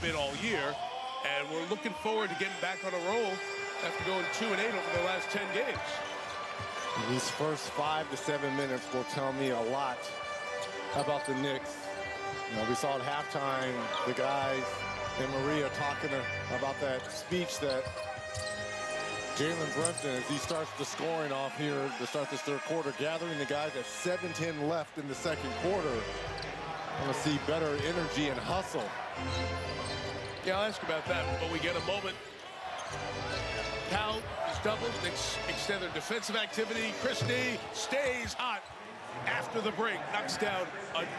been all year. And we're looking forward to getting back on a roll after going 2-8 over the last 10 games. These first 5 to 7 minutes will tell me a lot about the Knicks. You know, we saw at halftime the guys and Maria talking about that speech that Jalen Brunson, as he starts the scoring off here to start this third quarter, gathering the guys at 7:10 left in the second quarter. I want to see better energy and hustle. Yeah, I'll ask about that, but we get a moment. Powell is doubled. Knicks extend their defensive activity. Christie stays hot after the break. Knocks down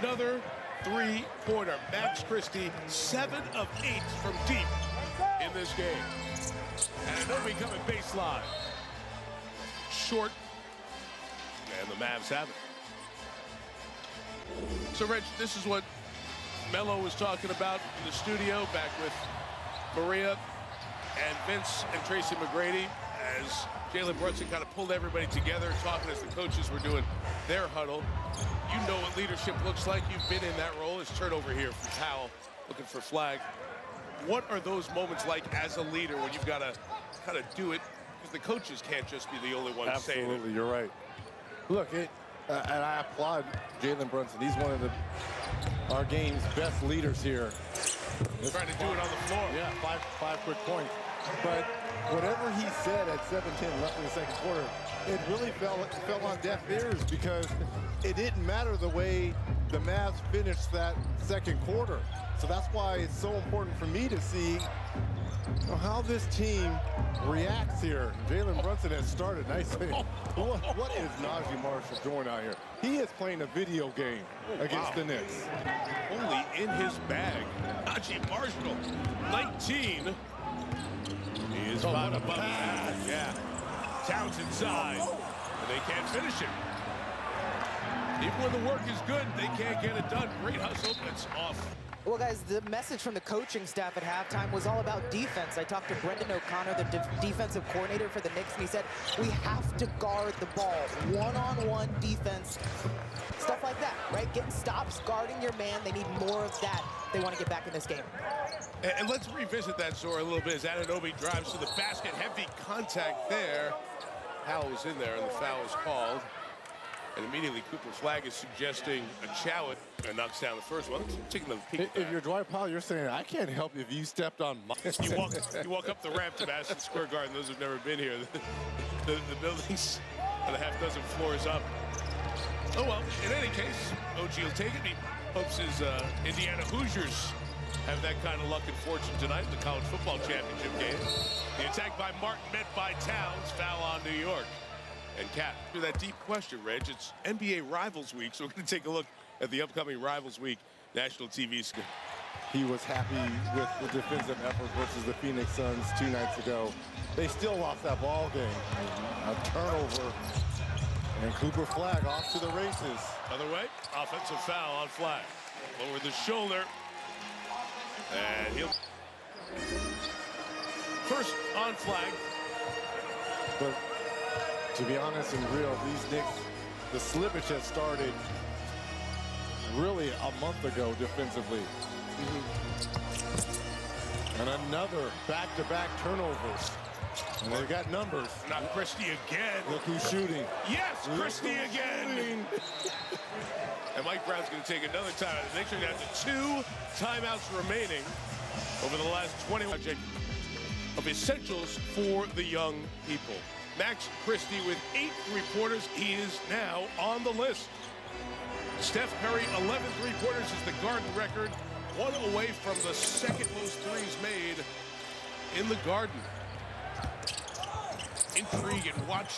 another three-pointer. Max Christie, 7 of 8 from deep in this game. And Anobi coming baseline. Short. And the Mavs have it. So, Reg, this is what Melo was talking about in the studio back with Maria and Vince and Tracy McGrady as Jalen Brunson kind of pulled everybody together, talking as the coaches were doing their huddle. You know what leadership looks like. You've been in that role. It's turnover here from Powell, looking for flag. What are those moments like as a leader when you've got to kind of do it? Because the coaches can't just be the only ones saying it. Absolutely, you're right. Look, and I applaud Jalen Brunson. He's one of our game's best leaders here. Trying to do it on the floor. Yeah, five quick points. But whatever he said at 7:10 left in the second quarter, it really fell on deaf ears because it didn't matter the way the Mavs finished that second quarter. So that's why it's so important for me to see how this team reacts here. Jalen Brunson has started nicely. What is Najee Marshall doing out here? He is playing a video game against the Knicks. Only in his bag. Najee Marshall, 19. He is 5 above the pass. Yeah. Towns inside. And they can't finish it. Even when the work is good, they can't get it done. Great hustle. It's off. Well, guys, the message from the coaching staff at halftime was all about defense. I talked to Brendan O'Connor, the defensive coordinator for the Knicks, and he said, we have to guard the ball. One-on-one defense, stuff like that, right? Getting stops, guarding your man. They need more of that. They want to get back in this game. And let's revisit that story a little bit as Anunoby drives to the basket. Heavy contact there. Powell was in there, and the foul is called. And immediately Cooper Flag is suggesting a Chowett and knocks down the first one. Taking the peek. If you're Dwight Powell, you're saying, I can't help you if you stepped on my... You walk up the ramp to Madison Square Garden. Those who've never been here, the building's got a half dozen floors up. Oh, well, in any case, OG will take it. He hopes his Indiana Hoosiers have that kind of luck and fortune tonight in the college football championship game. The attack by Martin met by Towns. Foul on New York. And Kat, to that deep question, Reg, it's NBA Rivals Week, so we're going to take a look at the upcoming Rivals Week national TV screen. He was happy with the defensive effort versus the Phoenix Suns 2 nights ago. They still lost that ball game. A turnover. And Cooper Flag off to the races. Other way, offensive foul on Flag. Over the shoulder. And he'll... First on Flag. But to be honest and real, these Knicks, the slippage has started really a month ago defensively. And another back-to-back turnovers. And they got numbers. Not Christie again. Look who's shooting. Yes, Christie again. And Mike Brown's going to take another timeout. The Knicks are going to have 2 timeouts remaining over the last 20 project of essentials for the young people. Max Christie with 8 three-pointers. He is now on the list. Steph Curry, 11 three-pointers is the Garden record. 1 away from the second most threes made in the Garden. Intrigue and watch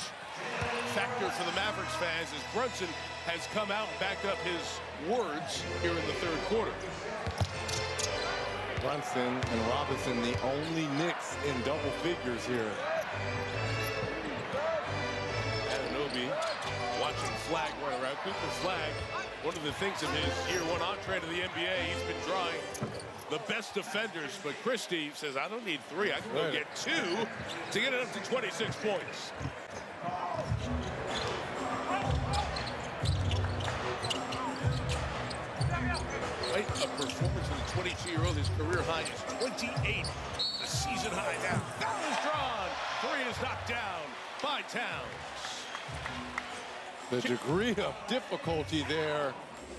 factor for the Mavericks fans as Brunson has come out and backed up his words here in the third quarter. Brunson and Robinson, the only Knicks in double figures here. Anunoby watching Flag run around. Cooper Flag, one of the things of his year 1 entree to the NBA, he's been drawing the best defenders, but Christie says, I don't need 3, I can go get 2 to get it up to 26 points. Right, a performance in the 22-year-old. His career high is 28. The season high now. Foul is drawn. Three is knocked down by Towns. The degree of difficulty there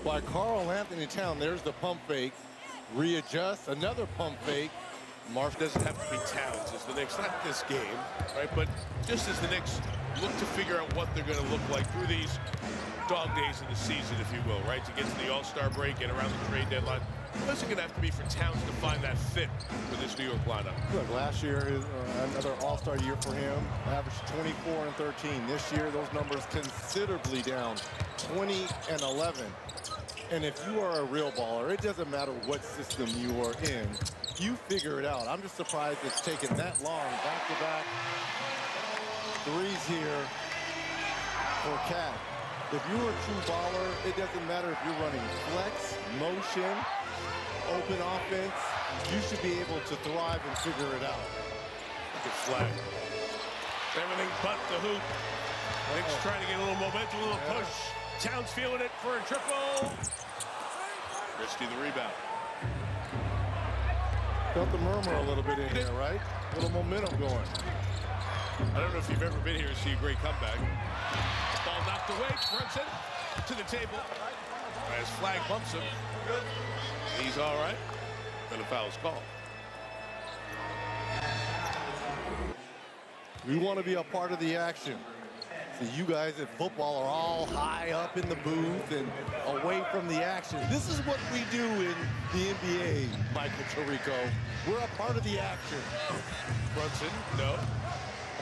by Karl Anthony Towns. There's the pump fake. Readjust. Another pump fake. Marf doesn't have to be Towns as the Knicks, not this game, right? But just as the Knicks look to figure out what they're going to look like through these dog days of the season, if you will, right? To get to the All-Star break and around the trade deadline. What's it going to have to be for Towns to find that fit with this New York lineup? Look, last year is another All-Star year for him. Averaged 24 and 13. This year, those numbers considerably down, 20 and 11. And if you are a real baller, it doesn't matter what system you are in. You figure it out. I'm just surprised it's taken that long. Back-to-back threes here for Cat. If you're a true baller, it doesn't matter if you're running flex, motion, open offense. You should be able to thrive and figure it out. Look at Flag. Everything but the hoop. Knicks trying to get a little momentum, a little push. Towns feeling it for a triple. Christie the rebound. Felt the murmur a little bit in here, right? A little momentum going. I don't know if you've ever been here to see a great comeback. Ball knocked away. Brunson to the table. As Flag bumps him. He's all right. Then a foul's called. We want to be a part of the action. So you guys at football are all high up in the booth and away from the action. This is what we do in the NBA, Michael Tirico. We're a part of the action. Brunson, no.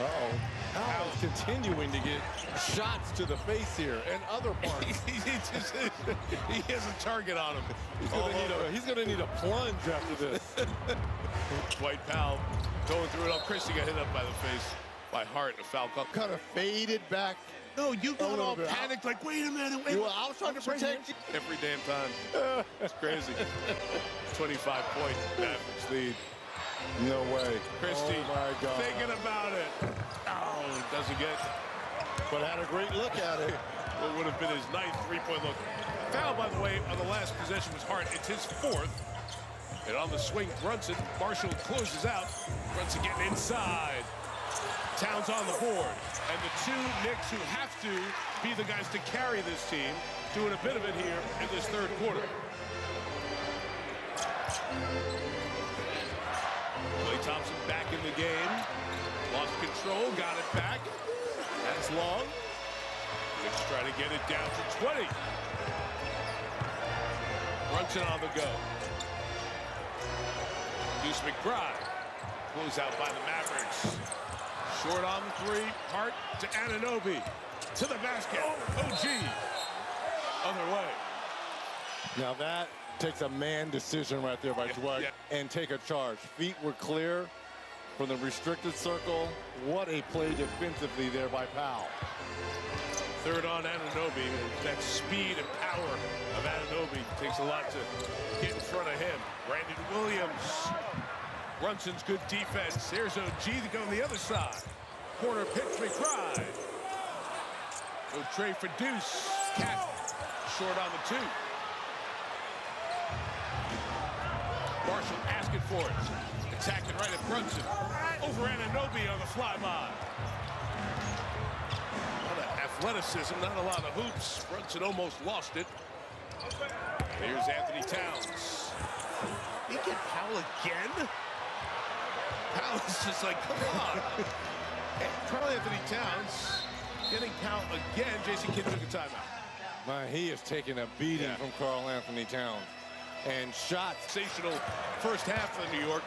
Uh-oh. Powell's continuing to get shots to the face here and other parts. He has a target on him. He's gonna need a plunge after this. Dwight Powell going through it all. Christie got hit up by the face by Hart, a foul call. Kind of faded back. No, you got all panicked like, wait a minute, wait. I was trying to protect you. Every damn time. It's crazy. 25-point Mavericks lead. No way. Christie, oh my God, thinking about it. Oh, doesn't get. But had a great look at it. It would have been his ninth three-point look. Foul, by the way, on the last possession was Hart. It's his fourth. And on the swing, Brunson. Marshall closes out. Brunson getting inside. Towns on the board. And the two Knicks who have to be the guys to carry this team doing a bit of it here in this third quarter. Klay Thompson back in the game. Lost control, got it back. That's long. Knicks trying to get it down to 20. Brunson on the go. Deuce McBride. Close out by the Mavericks. Short on the three. Hart to Anunoby. To the basket. OG. Other way. Now that takes a man decision right there by Dwight. And take a charge. Feet were clear from the restricted circle. What a play defensively there by Powell. Third on Anunoby. That speed and power of Anunoby takes a lot to get in front of him. Brandon Williams. Brunson's good defense. Here's OG to go on the other side. Corner pitch, McBride. Go trade for Deuce. Cat short on the two. Marshall asking for it. Attacking right at Brunson. Over Anunoby on the fly line. A lot of athleticism, not a lot of hoops. Brunson almost lost it. Here's Anthony Towns. He get Powell again? Powell's just like, come on. Karl Anthony Towns getting Powell again. Jason Kidd took a timeout. Man, he is taking a beating from Karl Anthony Towns. And shots. Sensational first half for New York.